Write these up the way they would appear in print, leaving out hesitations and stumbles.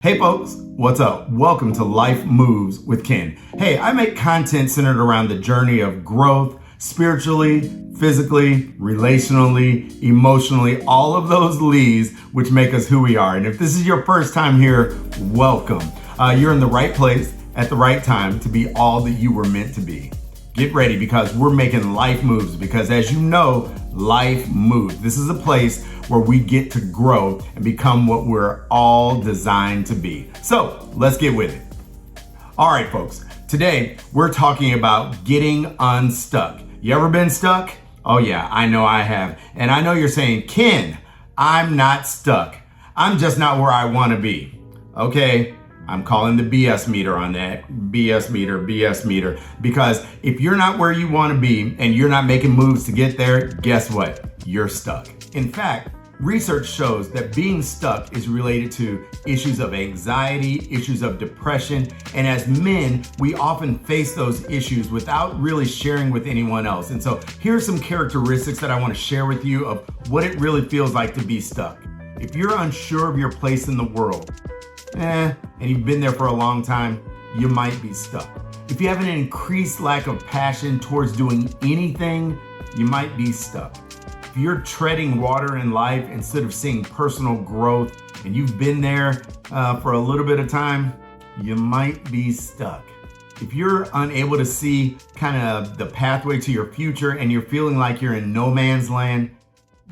Hey folks, what's up? Welcome to Life Moves with Ken. Hey, I make content centered around the journey of growth, spiritually, physically, relationally, emotionally, all of those leads which make us who we are. And if this is your first time here, welcome. You're in the right place at the right time to be all that you were meant to be. Get ready because we're making life moves because as you know, life moves. This is a place where we get to grow and become what we're all designed to be. So let's get with it. All right, folks, today we're talking about getting unstuck. You ever been stuck? Oh yeah, I know I have. And I know you're saying, Ken, I'm not stuck. I'm just not where I want to be. Okay, I'm calling the BS meter on that. BS meter. Because if you're not where you want to be and you're not making moves to get there, guess what? You're stuck. In fact, research shows that being stuck is related to issues of anxiety, issues of depression, and as men, we often face those issues without really sharing with anyone else. And so here's some characteristics that I want to share with you of what it really feels like to be stuck. If you're unsure of your place in the world, and you've been there for a long time, you might be stuck. If you have an increased lack of passion towards doing anything, you might be stuck. If you're treading water in life instead of seeing personal growth and you've been there for a little bit of time, you might be stuck. If you're unable to see kind of the pathway to your future and you're feeling like you're in no man's land,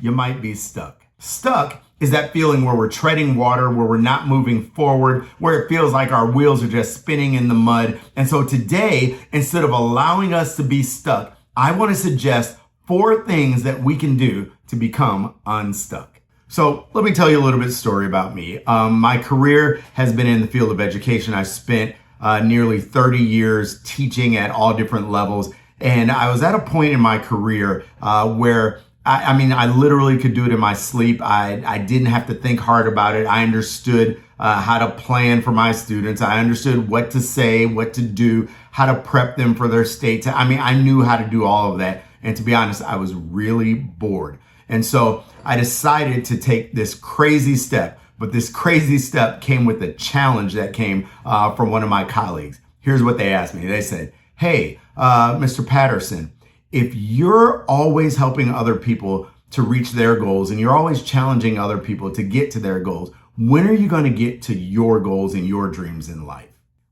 you might be stuck. Stuck is that feeling where we're treading water, where we're not moving forward, where it feels like our wheels are just spinning in the mud. And so today, instead of allowing us to be stuck, I want to suggest 4 things that we can do to become unstuck. So let me tell you a little bit of story about me. My career has been in the field of education. I spent nearly 30 years teaching at all different levels. And I was at a point in my career where I literally could do it in my sleep. I didn't have to think hard about it. I understood how to plan for my students. I understood what to say, what to do, how to prep them for their state. I knew how to do all of that. And to be honest, I was really bored. And so I decided to take this crazy step. But this crazy step came with a challenge that came from one of my colleagues. Here's what they asked me. They said, hey, Mr. Patterson, if you're always helping other people to reach their goals and you're always challenging other people to get to their goals, when are you going to get to your goals and your dreams in life?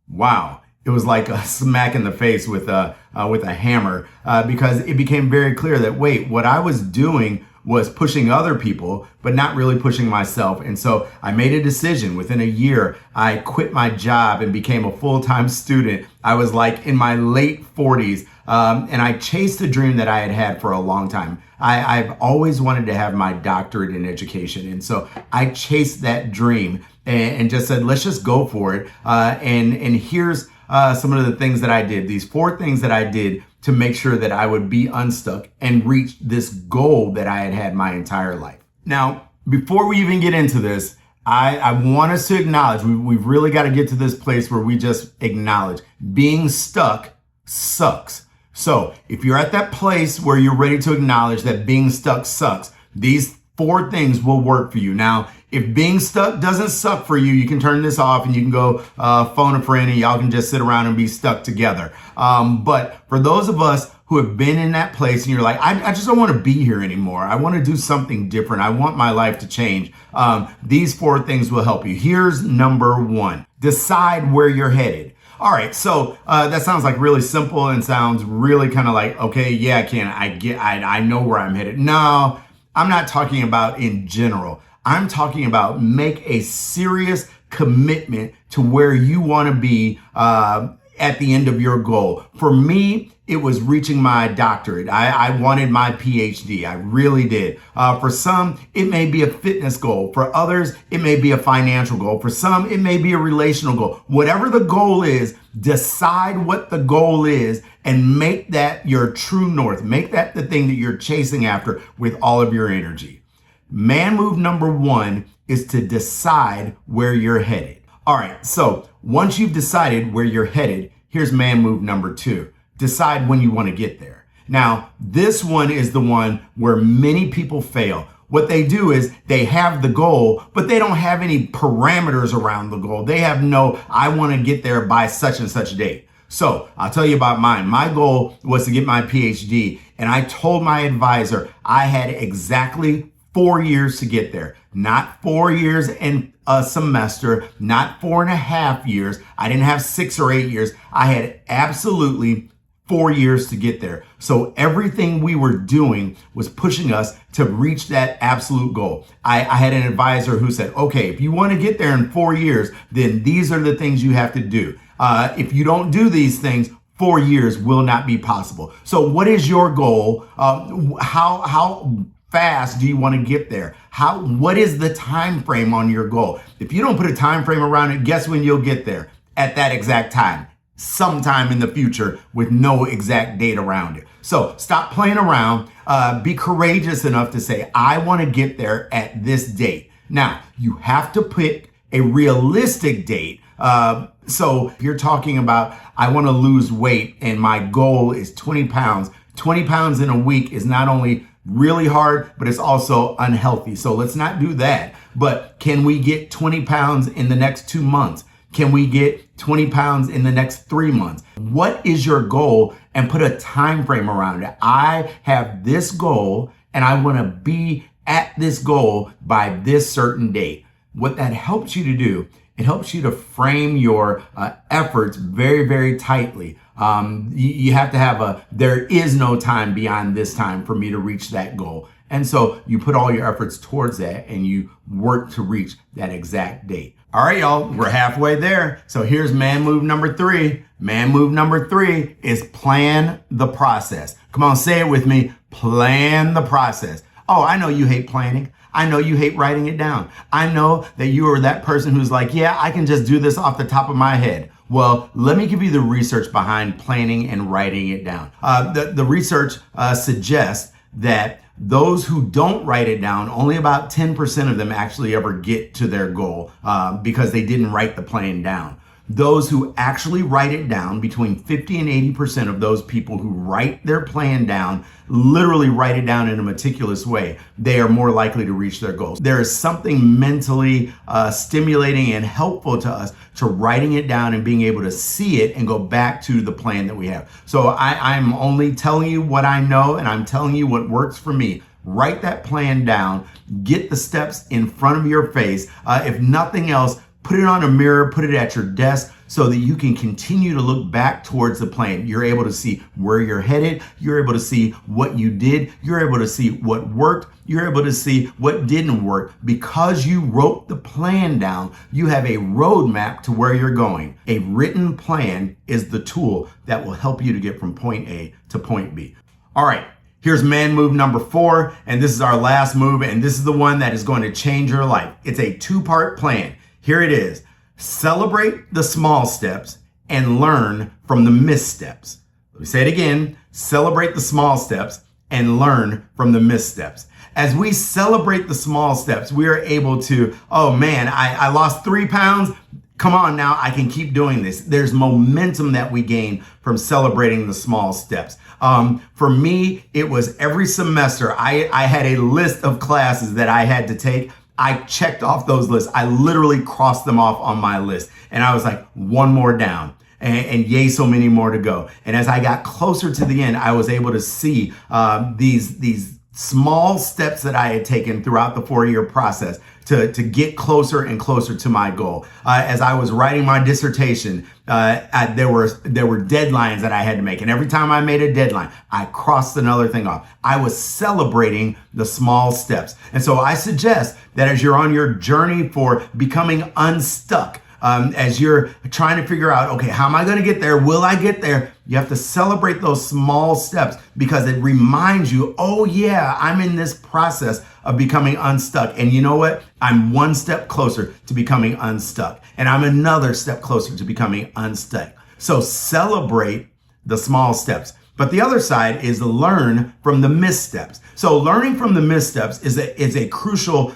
Wow. It was like a smack in the face with a hammer because it became very clear that, wait, what I was doing was pushing other people, but not really pushing myself. And so I made a decision. Within a year, I quit my job and became a full-time student. I was like in my late 40s. And I chased a dream that I had had for a long time. I've always wanted to have my doctorate in education. And so I chased that dream and just said, let's just go for it. And here's some of the things that I did, these 4 things that I did to make sure that I would be unstuck and reach this goal that I had had my entire life. Now, before we even get into this, I want us to acknowledge, we've really got to get to this place where we just acknowledge being stuck sucks. So if you're at that place where you're ready to acknowledge that being stuck sucks, these 4 things will work for you. Now, if being stuck doesn't suck for you, you can turn this off and you can go phone a friend and y'all can just sit around and be stuck together. But for those of us who have been in that place and you're like, I just don't want to be here anymore. I want to do something different. I want my life to change. These 4 things will help you. Here's number 1. Decide where you're headed. All right, so that sounds like really simple and sounds really kind of like, okay, yeah, Ken, I know where I'm headed. No, I'm not talking about in general. I'm talking about make a serious commitment to where you want to be at the end of your goal. For me, it was reaching my doctorate. I wanted my PhD. I really did. For some, it may be a fitness goal. For others, it may be a financial goal. For some, it may be a relational goal. Whatever the goal is, decide what the goal is and make that your true north. Make that the thing that you're chasing after with all of your energy. Man move number 1 is to decide where you're headed. All right, so once you've decided where you're headed, here's man move number 2. Decide when you want to get there. Now, this one is the one where many people fail. What they do is they have the goal, but they don't have any parameters around the goal. They have no, I want to get there by such and such date. So I'll tell you about mine. My goal was to get my PhD, and I told my advisor I had exactly 4 years to get there. Not 4 years and a semester, not 4.5 years. I didn't have 6 or 8 years. I had absolutely 4 years to get there. So everything we were doing was pushing us to reach that absolute goal. I had an advisor who said, okay, if you want to get there in 4 years, then these are the things you have to do. If you don't do these things, 4 years will not be possible. So what is your goal? How fast do you want to get there? What is the time frame on your goal? If you don't put a time frame around it, guess when you'll get there? At that exact time. Sometime in the future with no exact date around it. So stop playing around. Be courageous enough to say, I want to get there at this date. Now, you have to pick a realistic date. So if you're talking about, I want to lose weight and my goal is 20 pounds, 20 pounds in a week is not only really hard, but it's also unhealthy. So let's not do that. But can we get 20 pounds in the next 2 months? Can we get 20 pounds in the next 3 months? What is your goal? And put a time frame around it. I have this goal and I want to be at this goal by this certain date. What that helps you to do, it helps you to frame your efforts very, very tightly. You have to have there is no time beyond this time for me to reach that goal. And so you put all your efforts towards that and you work to reach that exact date. All right, y'all, we're halfway there. So here's man move number 3. Man move number 3 is plan the process. Come on, say it with me. Plan the process. Oh, I know you hate planning. I know you hate writing it down. I know that you are that person who's like, yeah, I can just do this off the top of my head. Well, let me give you the research behind planning and writing it down. The research suggests that those who don't write it down, only about 10% of them actually ever get to their goal because they didn't write the plan down. Those who actually write it down, between 50 and 80% of those people who write their plan down, literally write it down in a meticulous way, they are more likely to reach their goals. There is something mentally stimulating and helpful to us to writing it down and being able to see it and go back to the plan that we have. So I'm only telling you what I know and I'm telling you what works for me. Write that plan down, get the steps in front of your face. If nothing else, put it on a mirror, put it at your desk so that you can continue to look back towards the plan. You're able to see where you're headed. You're able to see what you did. You're able to see what worked. You're able to see what didn't work. Because you wrote the plan down, you have a roadmap to where you're going. A written plan is the tool that will help you to get from point A to point B. All right. Here's man move number 4, and this is our last move, and this is the one that is going to change your life. It's a 2-part plan. Here it is. Celebrate the small steps and learn from the missteps. Let me say it again. Celebrate the small steps and learn from the missteps. As we celebrate the small steps, we are able to, oh man, I lost 3 pounds. Come on now, I can keep doing this. There's momentum that we gain from celebrating the small steps. For me, it was every semester, I had a list of classes that I had to take. I checked off those lists. I literally crossed them off on my list. And I was like, one more down. And yay, so many more to go. And as I got closer to the end, I was able to see these small steps that I had taken throughout the 4-year process to get closer and closer to my goal. As I was writing my dissertation, there were deadlines that I had to make. And every time I made a deadline, I crossed another thing off. I was celebrating the small steps. And so I suggest that as you're on your journey for becoming unstuck, as you're trying to figure out, okay, how am I going to get there? Will I get there? You have to celebrate those small steps because it reminds you, oh yeah, I'm in this process of becoming unstuck. And you know what? I'm one step closer to becoming unstuck. And I'm another step closer to becoming unstuck. So celebrate the small steps. But the other side is learn from the missteps. So learning from the missteps is a crucial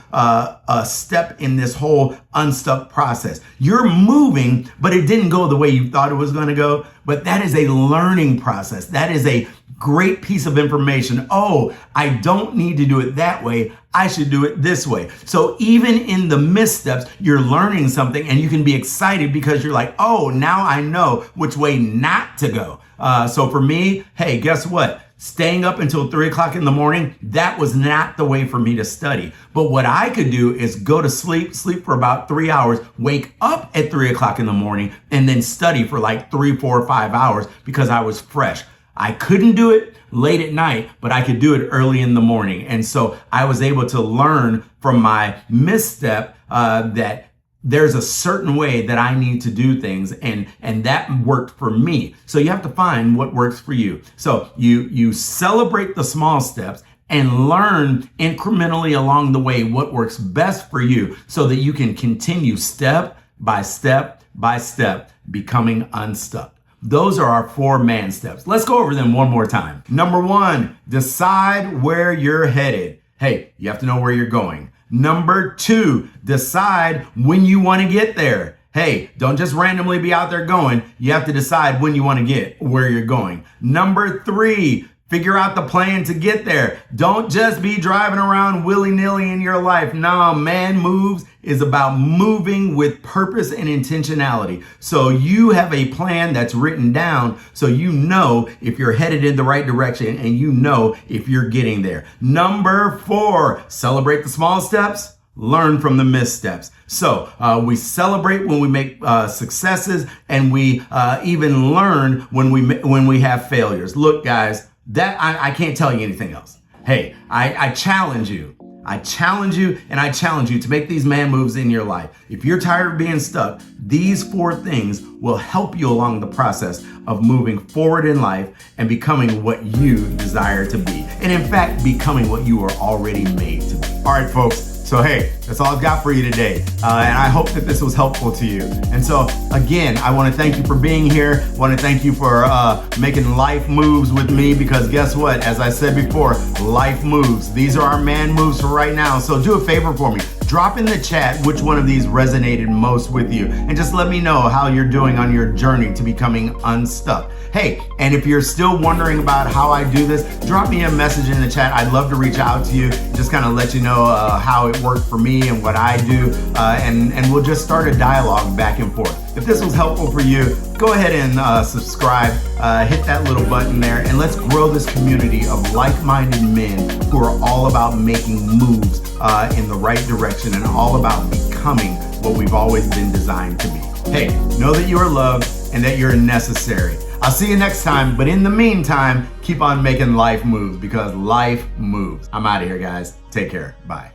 step in this whole unstuck process. You're moving, but it didn't go the way you thought it was going to go. But that is a learning process. That is a great piece of information. Oh, I don't need to do it that way. I should do it this way. So even in the missteps, you're learning something and you can be excited because you're like, oh, now I know which way not to go. So for me, hey, guess what? Staying up until 3 o'clock in the morning, that was not the way for me to study. But what I could do is go to sleep for about 3 hours, wake up at 3 o'clock in the morning, and then study for like 3, 4, 5 hours because I was fresh. I couldn't do it late at night, but I could do it early in the morning. And so I was able to learn from my misstep that there's a certain way that I need to do things, and that worked for me. So you have to find what works for you. So you celebrate the small steps and learn incrementally along the way what works best for you so that you can continue step by step by step becoming unstuck. Those are our 4 man steps. Let's go over them one more time. Number 1, decide where you're headed. Hey, you have to know where you're going. Number 2, decide when you want to get there. Hey, don't just randomly be out there going. You have to decide when you want to get where you're going. Number 3, figure out the plan to get there. Don't just be driving around willy-nilly in your life. No, Man Moves is about moving with purpose and intentionality. So you have a plan that's written down so you know if you're headed in the right direction and you know if you're getting there. Number 4, celebrate the small steps. Learn from the missteps. So we celebrate when we make successes, and we even learn when we have failures. Look, guys, that I can't tell you anything else. Hey, I challenge you. I challenge you to make these man moves in your life. If you're tired of being stuck, these 4 things will help you along the process of moving forward in life and becoming what you desire to be. And in fact, becoming what you are already made to be. All right, folks. So, hey, that's all I've got for you today. And I hope that this was helpful to you. And so, again, I want to thank you for being here. I want to thank you for making life moves with me, because guess what? As I said before, life moves. These are our man moves for right now. So do a favor for me. Drop in the chat which one of these resonated most with you, and just let me know how you're doing on your journey to becoming unstuck. Hey, and if you're still wondering about how I do this, drop me a message in the chat. I'd love to reach out to you, just kind of let you know how it worked for me and what I do, and we'll just start a dialogue back and forth. If this was helpful for you, go ahead and subscribe, hit that little button there, and let's grow this community of like-minded men who are all about making moves in the right direction and all about becoming what we've always been designed to be. Hey, know that you are loved and that you're necessary. I'll see you next time, but in the meantime, keep on making life moves, because life moves. I'm out of here, guys. Take care. Bye.